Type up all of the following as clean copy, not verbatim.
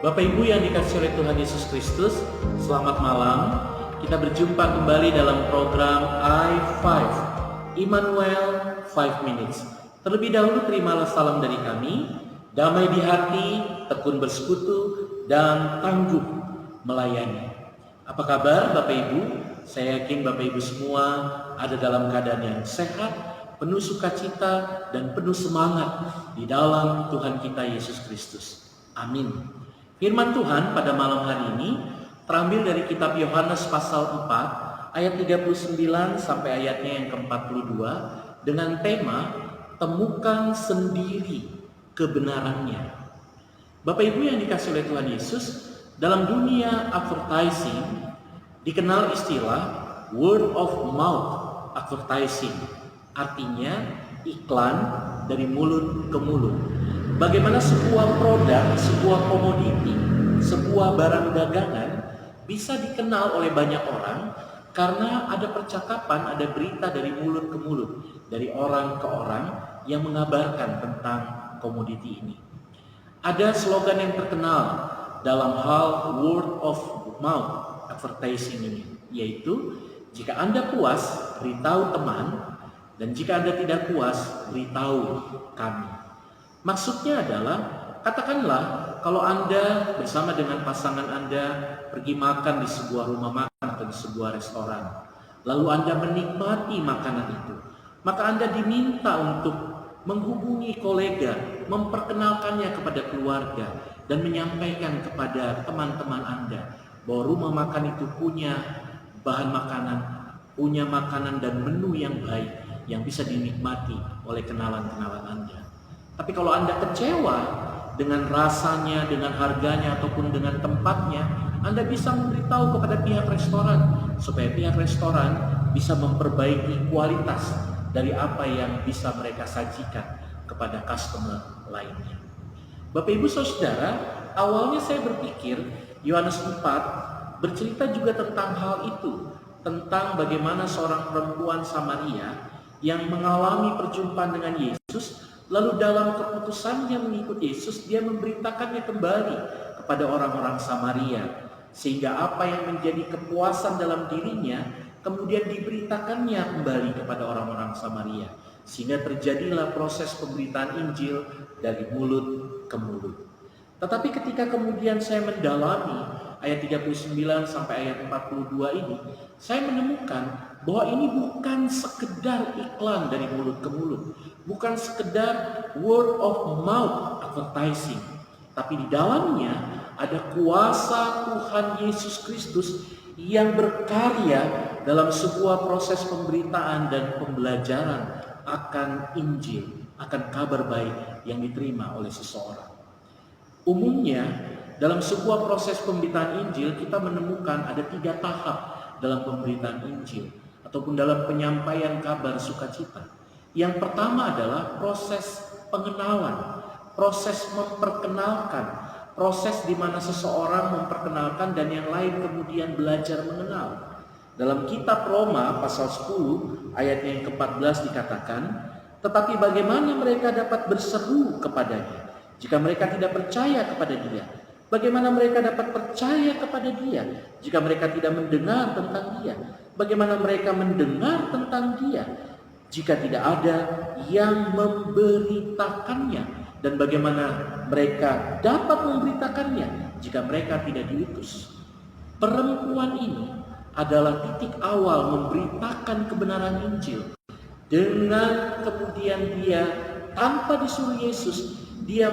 Bapak Ibu yang dikasihi oleh Tuhan Yesus Kristus, selamat malam. Kita berjumpa kembali dalam program I5, Immanuel 5 Minutes. Terlebih dahulu terimalah salam dari kami, damai di hati, tekun bersekutu, dan tangguh melayani. Apa kabar Bapak Ibu? Saya yakin Bapak Ibu semua ada dalam keadaan yang sehat, penuh sukacita, dan penuh semangat di dalam Tuhan kita Yesus Kristus. Amin. Firman Tuhan pada malam hari ini terambil dari kitab Yohanes pasal 4 ayat 39 sampai ayatnya yang ke-42 dengan tema temukan sendiri kebenarannya. Bapak Ibu yang dikasihi oleh Tuhan Yesus, dalam dunia advertising dikenal istilah word of mouth advertising, artinya iklan dari mulut ke mulut. Bagaimana sebuah produk, sebuah komoditi, sebuah barang dagangan bisa dikenal oleh banyak orang karena ada percakapan, ada berita dari mulut ke mulut, dari orang ke orang yang mengabarkan tentang komoditi ini. Ada slogan yang terkenal dalam hal word of mouth advertising ini, yaitu jika Anda puas, beritahu teman, dan jika Anda tidak puas, beritahu kami. Maksudnya adalah, katakanlah kalau Anda bersama dengan pasangan Anda pergi makan di sebuah rumah makan atau di sebuah restoran, lalu Anda menikmati makanan itu, maka Anda diminta untuk menghubungi kolega, memperkenalkannya kepada keluarga, dan menyampaikan kepada teman-teman Anda bahwa rumah makan itu punya bahan makanan, punya makanan dan menu yang baik yang bisa dinikmati oleh kenalan-kenalan Anda. Tapi kalau Anda kecewa dengan rasanya, dengan harganya, ataupun dengan tempatnya, Anda bisa memberitahu kepada pihak restoran supaya pihak restoran bisa memperbaiki kualitas dari apa yang bisa mereka sajikan kepada customer lainnya. Bapak Ibu Saudara, awalnya saya berpikir Yohanes 4 bercerita juga tentang hal itu, tentang bagaimana seorang perempuan Samaria yang mengalami perjumpaan dengan Yesus, lalu dalam keputusannya mengikut Yesus, dia memberitakannya kembali kepada orang-orang Samaria. Sehingga apa yang menjadi kepuasan dalam dirinya, kemudian diberitakannya kembali kepada orang-orang Samaria. Sehingga terjadilah proses pemberitaan Injil dari mulut ke mulut. Tetapi ketika kemudian saya mendalami ayat 39 sampai ayat 42 ini, saya menemukan bahwa ini bukan sekedar iklan dari mulut ke mulut, bukan sekedar word of mouth advertising, tapi di dalamnya ada kuasa Tuhan Yesus Kristus yang berkarya dalam sebuah proses pemberitaan dan pembelajaran akan Injil, akan kabar baik yang diterima oleh seseorang. Umumnya dalam sebuah proses pemberitaan Injil kita menemukan ada 3 tahap dalam pemberitaan Injil ataupun dalam penyampaian kabar sukacita. Yang pertama adalah proses pengenalan, proses memperkenalkan, proses di mana seseorang memperkenalkan dan yang lain kemudian belajar mengenal. Dalam kitab Roma pasal 10 ayatnya yang ke-14 dikatakan, tetapi bagaimana mereka dapat berseru kepadanya jika mereka tidak percaya kepada dia? Bagaimana mereka dapat percaya kepada dia jika mereka tidak mendengar tentang dia? Bagaimana mereka mendengar tentang dia jika tidak ada yang memberitakannya? Dan bagaimana mereka dapat memberitakannya jika mereka tidak diutus? Perempuan ini adalah titik awal memberitakan kebenaran Injil. Dengan kemudian dia tanpa disuruh Yesus, dia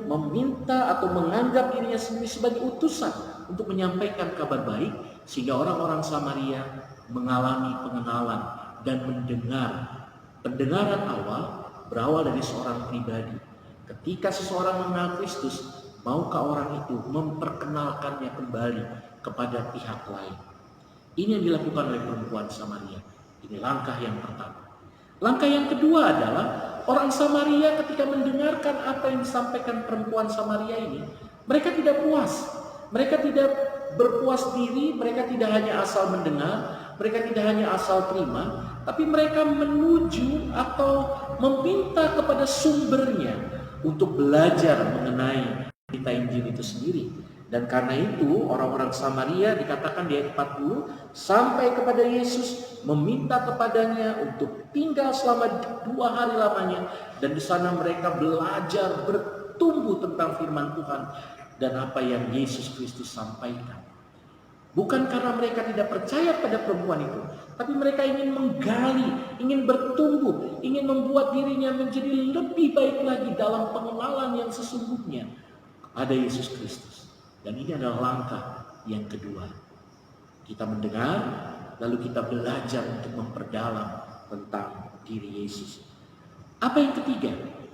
meminta atau menganggap dirinya sendiri sebagai utusan untuk menyampaikan kabar baik, sehingga orang-orang Samaria mengalami pengenalan dan mendengar. Pendengaran awal berawal dari seorang pribadi. Ketika seseorang mengenal Kristus, maukah orang itu memperkenalkannya kembali kepada pihak lain? Ini yang dilakukan oleh perempuan Samaria. Ini langkah yang pertama. Langkah yang kedua adalah orang Samaria ketika mendengarkan apa yang disampaikan perempuan Samaria ini, mereka tidak puas. Mereka tidak berpuas diri, mereka tidak hanya asal mendengar, mereka tidak hanya asal terima, tapi mereka menuju atau meminta kepada sumbernya untuk belajar mengenai berita Injil itu sendiri. Dan karena itu orang-orang Samaria dikatakan di ayat 40 sampai kepada Yesus meminta kepadanya untuk tinggal selama 2 hari lamanya. Dan di sana mereka belajar bertumbuh tentang firman Tuhan dan apa yang Yesus Kristus sampaikan. Bukan karena mereka tidak percaya pada perempuan itu, tapi mereka ingin menggali, ingin bertumbuh, ingin membuat dirinya menjadi lebih baik lagi dalam pengenalan yang sesungguhnya kepada Yesus Kristus. Dan ini adalah langkah yang kedua. Kita mendengar, lalu kita belajar untuk memperdalam tentang diri Yesus. Apa yang ketiga?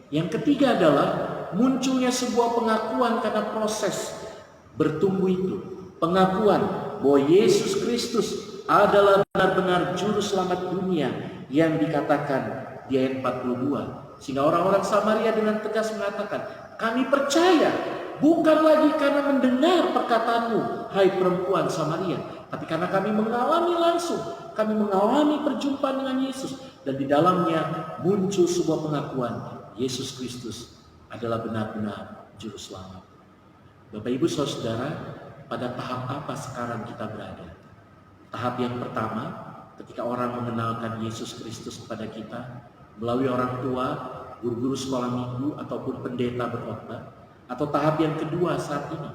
Yang ketiga adalah munculnya sebuah pengakuan karena proses bertumbuh itu. Pengakuan bahwa Yesus Kristus adalah benar-benar juru selamat dunia yang dikatakan di ayat 42. Sehingga orang-orang Samaria dengan tegas mengatakan, kami percaya bukan lagi karena mendengar perkataanmu, hai perempuan Samaria, tapi karena kami mengalami langsung, kami mengalami perjumpaan dengan Yesus. Dan di dalamnya muncul sebuah pengakuan, Yesus Kristus adalah benar-benar juru selamat. Bapak Ibu Saudara, pada tahap apa sekarang kita berada? Tahap yang pertama, ketika orang mengenalkan Yesus Kristus kepada kita melalui orang tua, guru-guru sekolah minggu, ataupun pendeta berkhotbah. Atau tahap yang kedua saat ini,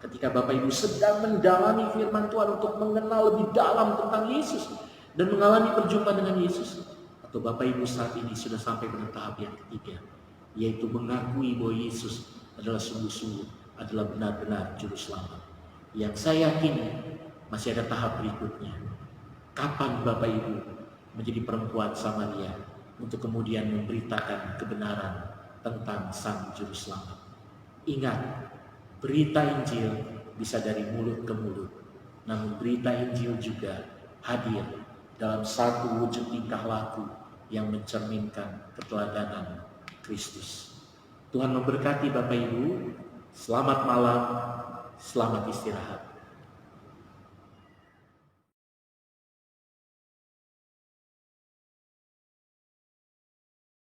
ketika Bapak Ibu sedang mendalami firman Tuhan untuk mengenal lebih dalam tentang Yesus dan mengalami perjumpaan dengan Yesus. Atau Bapak Ibu saat ini sudah sampai pada tahap yang ketiga, yaitu mengakui bahwa Yesus adalah sungguh-sungguh, adalah benar-benar juru selamat. Yang saya yakini masih ada tahap berikutnya. Kapan Bapak Ibu menjadi perempuan Samaria untuk kemudian memberitakan kebenaran tentang Sang Juru Selamat? Ingat, berita Injil bisa dari mulut ke mulut, namun berita Injil juga hadir dalam satu wujud tingkah laku yang mencerminkan keteladanan Kristus. Tuhan memberkati Bapak Ibu. Selamat malam, selamat istirahat.